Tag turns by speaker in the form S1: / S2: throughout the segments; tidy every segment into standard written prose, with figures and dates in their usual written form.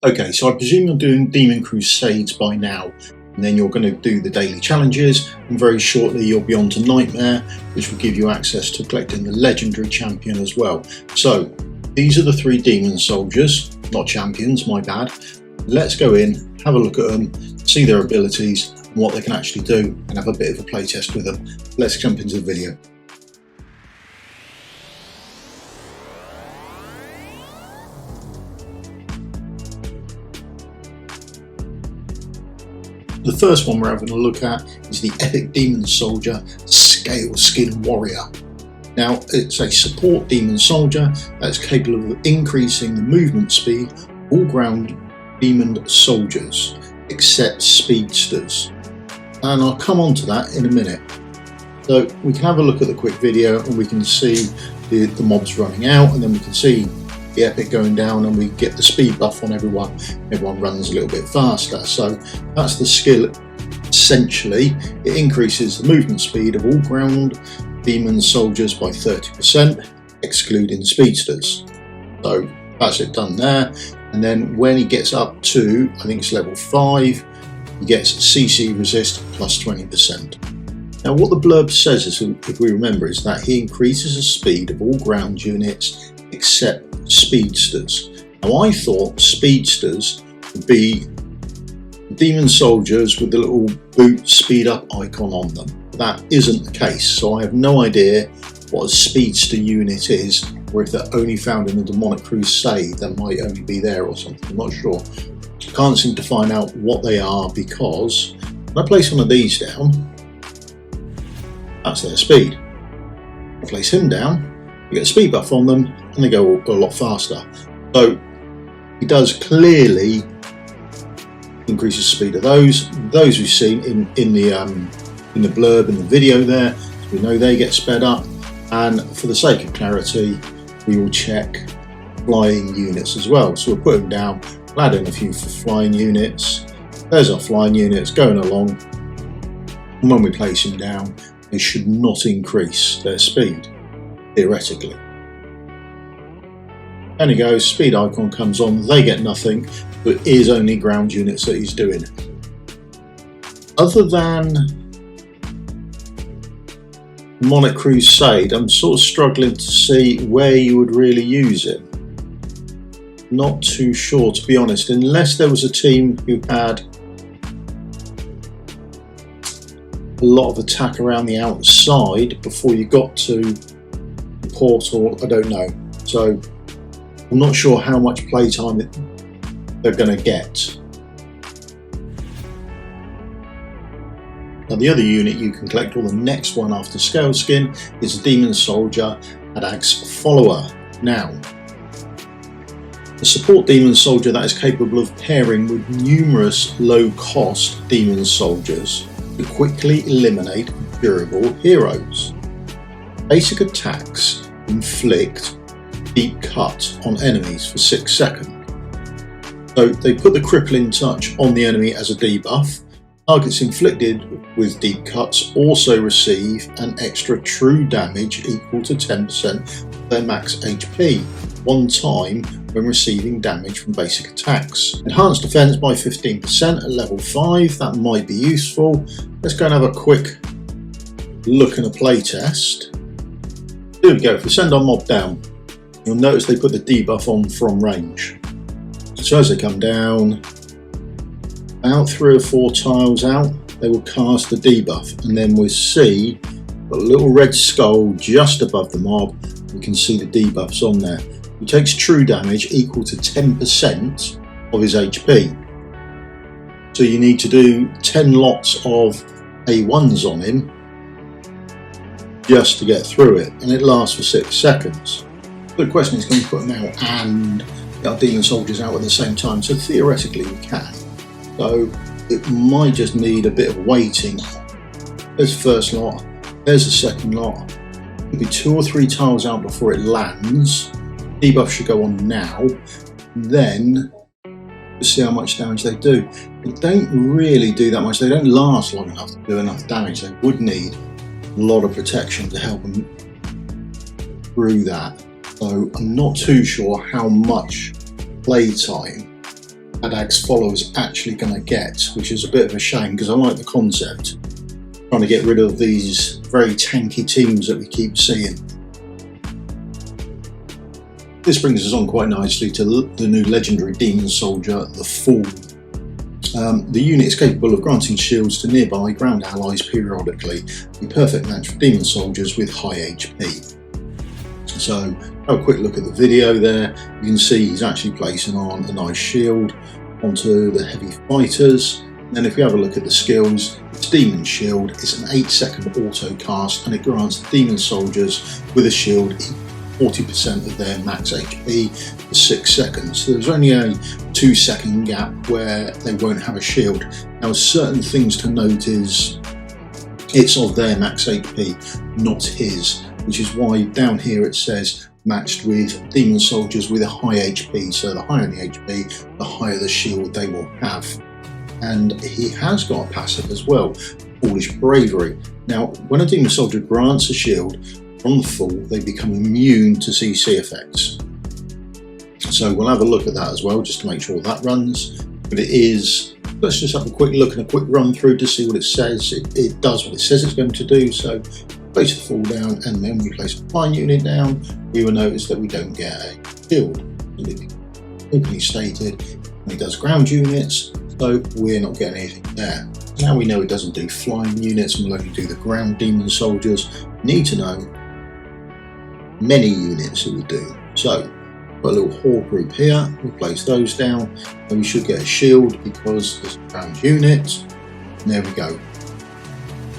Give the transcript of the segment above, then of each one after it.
S1: Okay, so I presume you're doing Demon Crusades by now, and then you're going to do the daily challenges, and very shortly you'll be on to Nightmare, which will give you access to collecting the legendary champion as well. So these are the 3 demon soldiers, not champions, my bad. Let's go in, have a look at them, see their abilities and what they can actually do, and have a bit of a playtest with them. Let's jump into the video. The first one we're having a look at is the Epic Demon Soldier Scalekin Warrior. Now, it's a support demon soldier that's capable of increasing the movement speed of all ground demon soldiers, except speedsters. And I'll come on to that in a minute. So we can have a look at the quick video and we can see the mobs running out, and then we can see the epic going down, and we get the speed buff on everyone. Everyone runs a little bit faster. So that's the skill. Essentially, it increases the movement speed of all ground demon soldiers by 30%, excluding speedsters. So that's it done there. And then when he gets up to, I think it's level 5, he gets CC resist plus 20%. Now what the blurb says is, if we remember, is that he increases the speed of all ground units except speedsters. Now I thought speedsters would be demon soldiers with the little boot speed up icon on them. That isn't the case, so I have no idea what a speedster unit is, or if they're only found in the Demonic Crusade. That might only be there or something, I'm not sure. Can't seem to find out what they are, because when I place one of these down, that's their speed. I place him down, you get a speed buff on them, and they go a lot faster. So he does clearly increase the speed of those. Those we've seen in the blurb in the video there, so we know they get sped up. And for the sake of clarity, we will check flying units as well. So we'll put them down, we'll add in a few for flying units. There's our flying units going along, and when we place them down, they should not increase their speed, theoretically. And he goes, speed icon comes on, they get nothing, but it is only ground units that he's doing. Other than Demonic Crusade, I'm sort of struggling to see where you would really use it. Not too sure, to be honest, unless there was a team who had a lot of attack around the outside before you got to the portal. I don't know. So I'm not sure how much playtime they're going to get. Now the other unit you can collect, or the next one after Scalekin, is the Demon Soldier Adag's Follower. Now, the support Demon Soldier that is capable of pairing with numerous low-cost Demon Soldiers to quickly eliminate durable heroes. Basic attacks inflict deep cut on enemies for 6 seconds. So they put the crippling touch on the enemy as a debuff. Targets inflicted with deep cuts also receive an extra true damage equal to 10% of their max HP one time when receiving damage from basic attacks. Enhanced defense by 15% at level 5, that might be useful. Let's go and have a quick look and a playtest. Here we go. If we send our mob down, you'll notice they put the debuff on from range. So as they come down, about 3 or 4 tiles out, they will cast the debuff, and then we'll see a little red skull just above the mob. We can see the debuffs on there. He takes true damage equal to 10% of his HP. So you need to do 10 lots of A1s on him just to get through it, and it lasts for 6 seconds. But the question is, can we put them out and get our demon soldiers out at the same time? So theoretically we can. So it might just need a bit of waiting. There's the first lot, there's the second lot. It'll be 2 or 3 tiles out before it lands. Debuff should go on now. Then we'll see how much damage they do. They don't really do that much. They don't last long enough to do enough damage. They would need a lot of protection to help them through that. So I'm not too sure how much playtime Adag's follower is actually going to get, which is a bit of a shame because I like the concept. Trying to get rid of these very tanky teams that we keep seeing. This brings us on quite nicely to the new legendary Demon Soldier, the Fool. The unit is capable of granting shields to nearby ground allies periodically, a perfect match for Demon Soldiers with high HP. So, have a quick look at the video there. You can see he's actually placing on a nice shield onto the heavy fighters. Then if we have a look at the skills, it's Demon Shield, it's an 8-second auto cast and it grants Demon Soldiers with a shield 40% of their max HP for 6 seconds. So there's only a 2-second gap where they won't have a shield. Now certain things to note is it's of their max HP, not his, which is why down here it says matched with Demon Soldiers with a high HP. So the higher the HP, the higher the shield they will have. And he has got a passive as well, Foolish Bravery. Now when a Demon Soldier grants a shield from the Fool, they become immune to CC effects. So we'll have a look at that as well, just to make sure that runs. But it is, let's just have a quick look and a quick run through to see what it says. It does what it says it's going to do. So place the Fool down and then we place a fine unit down. We will notice that we don't get a shield. Openly stated, and it does ground units, so we're not getting anything there. Now we know it doesn't do flying units and will only do the ground Demon Soldiers. Need to know many units it will do. So got a little horde group here, we'll place those down and we should get a shield because there's a ground unit. And there we go.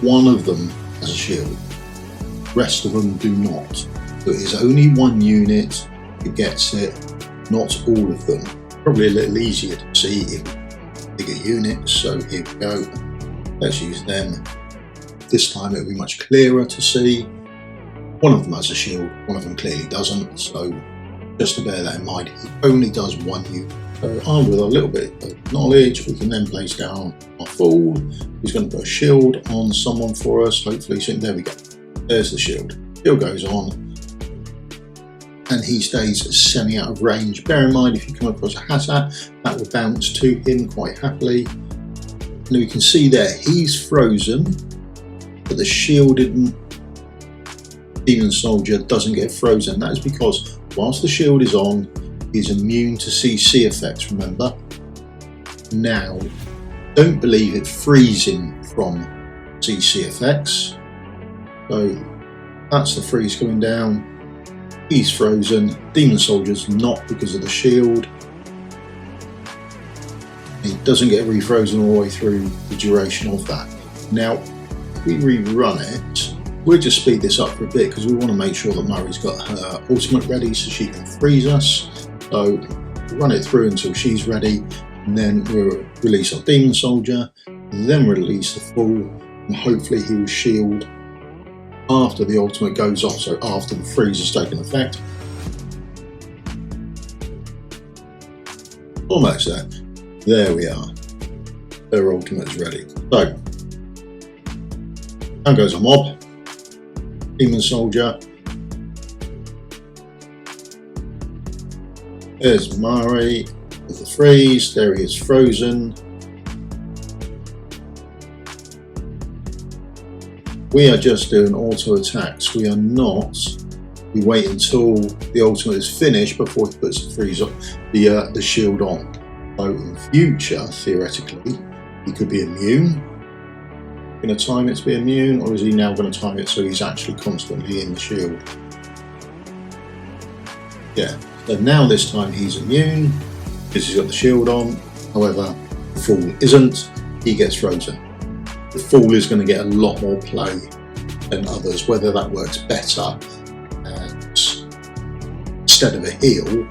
S1: One of them has a shield, rest of them do not. So it is only one unit that gets it, not all of them. Probably a little easier to see if bigger units, so here we go. Let's use them. This time it'll be much clearer to see. One of them has a shield, one of them clearly doesn't, so just to bear that in mind, he only does one unit. So armed with a little bit of knowledge, we can then place down our Fool, who's going to put a shield on someone for us, hopefully soon. There we go, there's the shield. Shield goes on, and he stays semi out of range. Bear in mind, if you come across a HASAT, that will bounce to him quite happily. And we can see there, he's frozen, but the shielded Demon Soldier doesn't get frozen. That is because whilst the shield is on, he's immune to CC effects, remember. Now, don't believe it frees him from CC effects. So that's the freeze coming down. He's frozen. Demon Soldier's not because of the shield. He doesn't get refrozen all the way through the duration of that. Now, if we rerun it, we'll just speed this up for a bit because we want to make sure that Murray's got her ultimate ready so she can freeze us. So run it through until she's ready, and then we'll release our Demon Soldier, then release the Fool, and hopefully he will shield after the ultimate goes off, so after the freeze has taken effect. Almost there. There we are. Their ultimate is ready. So, down goes our mob. Demon Soldier. There's Mari with the freeze. There he is frozen. We are just doing auto attacks. We are not. We wait until the ultimate is finished before he puts the freeze on, the shield on. So in future, theoretically, he could be immune. Going to time it to be immune, or is he now going to time it so he's actually constantly in the shield? Yeah. So now this time he's immune because he's got the shield on. However, the Fool isn't. He gets frozen. The Fool is going to get a lot more play than others, whether that works better and instead of a heal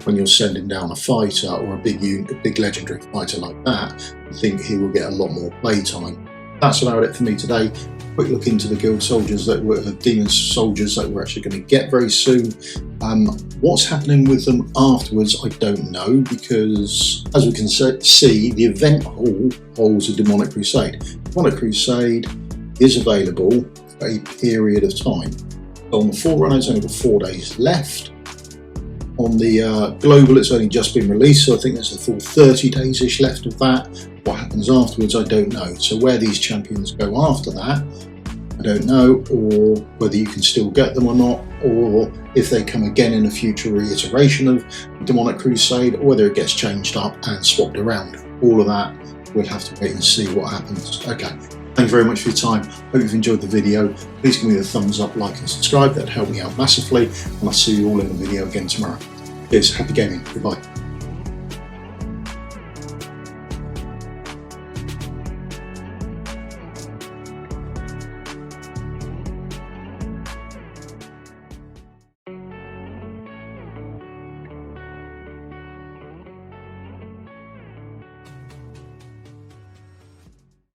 S1: when you're sending down a fighter or a big legendary fighter like that. I think he will get a lot more play time. That's about it for me today. Quick look into the guild soldiers that were demon soldiers that we're actually going to get very soon. What's happening with them afterwards, I don't know, because as we can see, the event hall holds a Demonic Crusade. Demonic Crusade is available for a period of time. So on the Forerunner, it's only got 4 days left. On the global, it's only just been released, so I think there's a full 30 days-ish left of that. What happens afterwards, I don't know. So where these champions go after that, I don't know, or whether you can still get them or not, or if they come again in a future reiteration of Demonic Crusade, or whether it gets changed up and swapped around. All of that, we'll have to wait and see what happens. Okay, thank you very much for your time. Hope you've enjoyed the video. Please give me a thumbs up, like and subscribe. That'd help me out massively, and I'll see you all in the video again tomorrow. Cheers, happy gaming, goodbye.